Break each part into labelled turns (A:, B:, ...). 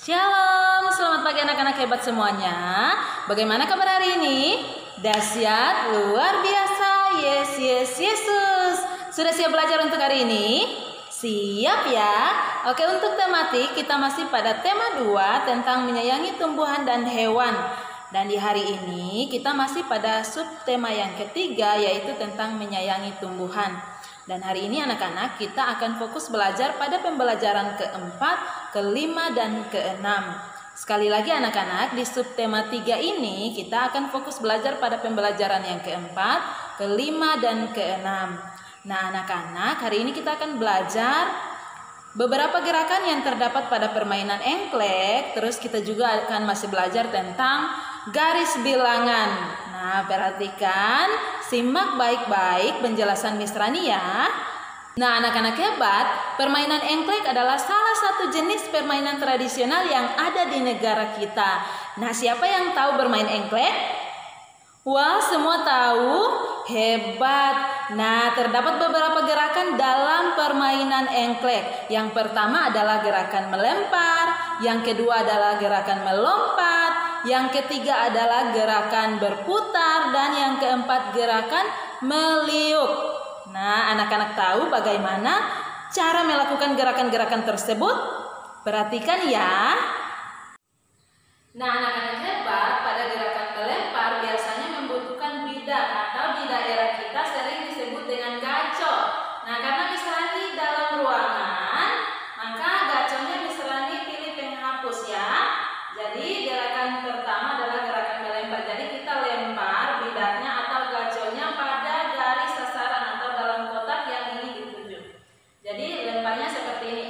A: Shalom, selamat pagi anak-anak hebat semuanya. Bagaimana kabar hari ini? Dahsyat, luar biasa. Yes, Yesus. Sudah siap belajar untuk hari ini? Siap ya? Oke, untuk tematik kita masih pada tema 2 tentang menyayangi tumbuhan dan hewan. Dan di hari ini kita masih pada subtema yang ketiga, yaitu tentang menyayangi tumbuhan. Dan hari ini anak-anak kita akan fokus belajar pada pembelajaran keempat, kelima, dan keenam. Sekali lagi anak-anak, di subtema 3 ini kita akan fokus belajar pada pembelajaran yang keempat, kelima, dan keenam. Nah anak-anak, hari ini kita akan belajar beberapa gerakan yang terdapat pada permainan engklek. Terus kita juga akan masih belajar tentang garis bilangan. Nah perhatikan, simak baik-baik penjelasan Miss Rani ya. Nah anak-anak hebat, permainan engklek adalah salah satu jenis permainan tradisional yang ada di negara kita. Nah siapa yang tahu bermain engklek? Wah semua tahu? Hebat. Nah terdapat beberapa gerakan dalam permainan engklek. Yang pertama adalah gerakan melempar, yang kedua adalah gerakan melompat, yang ketiga adalah gerakan berputar, dan yang keempat gerakan meliuk. Nah anak-anak tahu bagaimana cara melakukan gerakan-gerakan tersebut? Perhatikan ya. Nah anak-anak hebat, pada gerakan melempar biasanya membutuhkan bidak atau di daerah kita sering disebut dengan gaco. Nah karena Miss Rani dalam ruangan, maka gaconya Miss Rani pilih penghapus ya. Jadi gerakan pertama adalah gerakan melempar. Jadi kita lempar bidaknya atau gaconya pada garis sasaran atau dalam kotak yang ingin dituju. Jadi lemparnya seperti ini.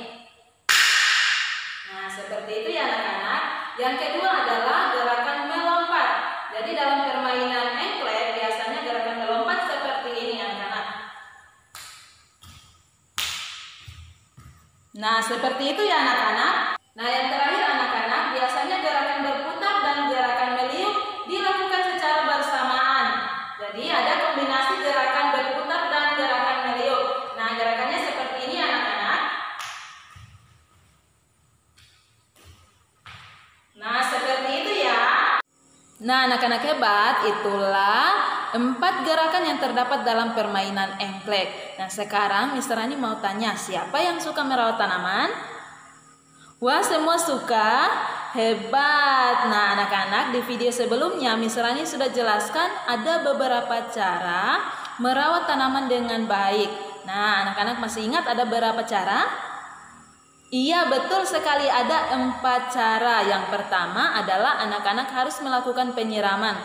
A: Nah seperti itu ya anak-anak. Yang kedua adalah gerakan melompat. Jadi dalam permainan engklek biasanya gerakan melompat seperti ini anak-anak. Nah seperti itu ya anak-anak. Nah yang terakhir anak-anak, biasanya gerakan berputar dan gerakan meliuk dilakukan secara bersamaan. Jadi ada kombinasi gerakan berputar dan gerakan meliuk. Nah gerakannya seperti ini anak-anak. Nah seperti itu ya. Nah anak-anak hebat, itulah 4 gerakan yang terdapat dalam permainan engklek. Nah sekarang Miss Rani mau tanya, siapa yang suka merawat tanaman? Wah semua suka? Hebat. Nah anak-anak, di video sebelumnya Miss Rani sudah jelaskan ada beberapa cara merawat tanaman dengan baik. Nah anak-anak masih ingat ada berapa cara? Iya betul sekali, ada 4 cara. Yang pertama adalah anak-anak harus melakukan penyiraman.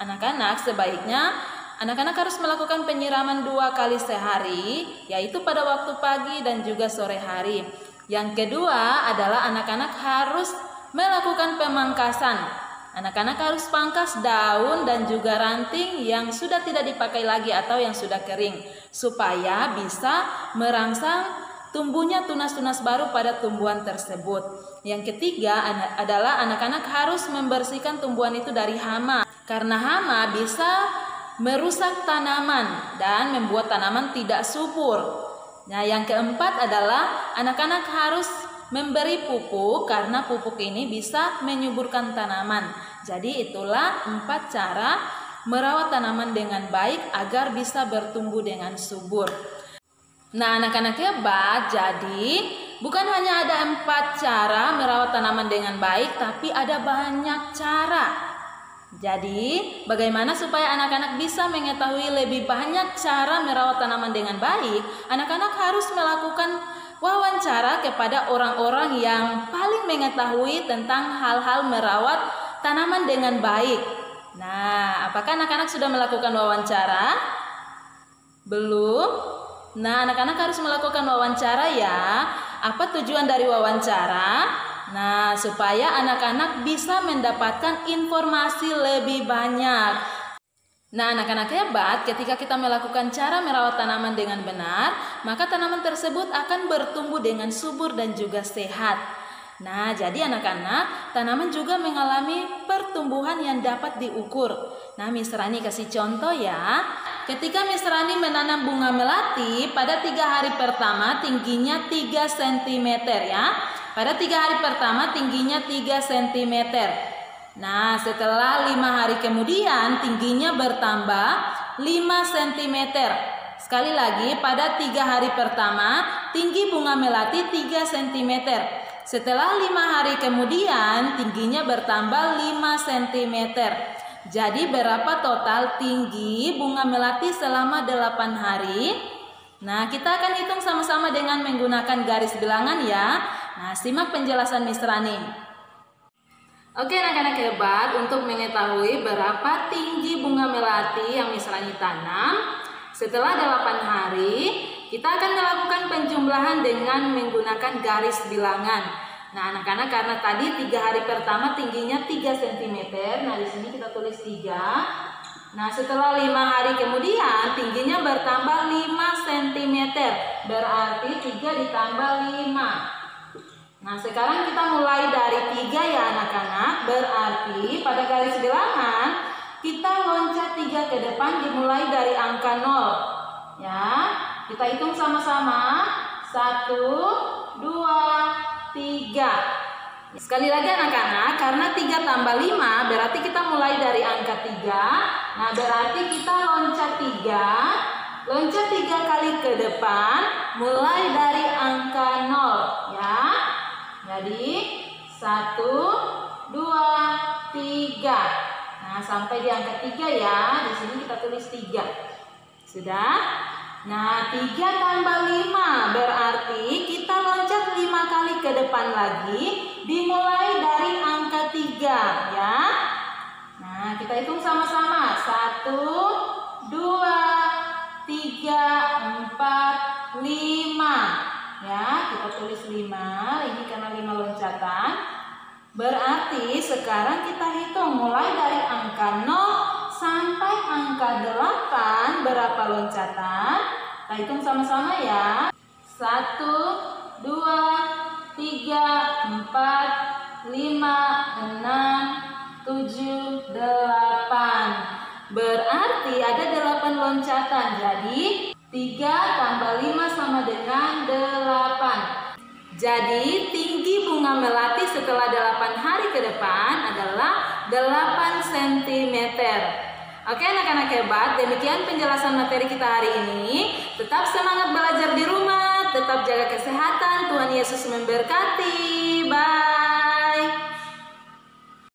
A: Anak-anak sebaiknya anak-anak harus melakukan penyiraman 2 kali sehari, yaitu pada waktu pagi dan juga sore hari. Yang kedua adalah anak-anak harus melakukan pemangkasan. Anak-anak harus pangkas daun dan juga ranting yang sudah tidak dipakai lagi atau yang sudah kering, supaya bisa merangsang tumbuhnya tunas-tunas baru pada tumbuhan tersebut. Yang ketiga adalah anak-anak harus membersihkan tumbuhan itu dari hama. Karena hama bisa merusak tanaman dan membuat tanaman tidak subur. Nah yang keempat adalah anak-anak harus memberi pupuk karena pupuk ini bisa menyuburkan tanaman. Jadi itulah 4 cara merawat tanaman dengan baik agar bisa bertumbuh dengan subur. Nah anak-anak hebat, jadi bukan hanya ada 4 cara merawat tanaman dengan baik, tapi ada banyak cara. Jadi bagaimana supaya anak-anak bisa mengetahui lebih banyak cara merawat tanaman dengan baik? Anak-anak harus melakukan wawancara kepada orang-orang yang paling mengetahui tentang hal-hal merawat tanaman dengan baik. Nah apakah anak-anak sudah melakukan wawancara? Belum? Nah anak-anak harus melakukan wawancara ya. Apa tujuan dari wawancara? Nah supaya anak-anak bisa mendapatkan informasi lebih banyak. Nah anak-anak hebat, ketika kita melakukan cara merawat tanaman dengan benar, maka tanaman tersebut akan bertumbuh dengan subur dan juga sehat. Nah jadi anak-anak, tanaman juga mengalami pertumbuhan yang dapat diukur. Nah Miss Rani kasih contoh ya. Ketika Miss Rani menanam bunga melati, pada 3 hari pertama tingginya 3 cm ya. Pada 3 hari pertama tingginya 3 cm. Nah, setelah 5 hari kemudian tingginya bertambah 5 cm. Sekali lagi, pada 3 hari pertama tinggi bunga melati 3 cm. Setelah 5 hari kemudian tingginya bertambah 5 cm. Jadi berapa total tinggi bunga melati selama 8 hari? Nah, kita akan hitung sama-sama dengan menggunakan garis bilangan ya. Nah, simak penjelasan Miss Rani. Oke anak-anak hebat, untuk mengetahui berapa tinggi bunga melati yang Miss Rani tanam setelah 8 hari, kita akan melakukan penjumlahan dengan menggunakan garis bilangan. Nah anak-anak, karena tadi 3 hari pertama tingginya 3 cm, nah di sini kita tulis 3. Nah setelah 5 hari kemudian tingginya bertambah 5 cm, berarti 3 ditambah 5. Nah sekarang kita mulai dari 3 ya anak-anak, berarti pada garis bilangan kita loncat 3 ke depan dimulai dari angka 0. Ya, kita hitung sama-sama. 1, 2, 3. Sekali lagi anak-anak, karena 3 tambah 5 berarti kita mulai dari angka 3. Nah berarti kita loncat 3. Loncat 3 kali ke depan mulai dari angka 0 ya. Jadi 1, 2, 3. Nah sampai di angka 3 ya. Di sini kita tulis 3. Sudah? Nah 3 tambah 5 berarti kita loncat 5 kali ke depan lagi dimulai dari angka 3 ya. Nah kita hitung sama-sama. 1, 2, 3, 4, 5 ya. Kita tulis 5. Ini karena 5 loncatan. Berarti sekarang kita hitung mulai dari angka 0 sampai angka 8 berapa loncatan? Kita hitung sama-sama ya. 1, 2, 3, 4, 5, 6, 7, 8. Berarti ada 8 loncatan. Jadi 3 tambah 5 sama dengan 8. Jadi tinggi bunga melati setelah 8 hari ke depan adalah 8 cm. Oke anak-anak hebat, demikian penjelasan materi kita hari ini. Tetap semangat belajar di rumah, tetap jaga kesehatan. Tuhan Yesus memberkati. Bye.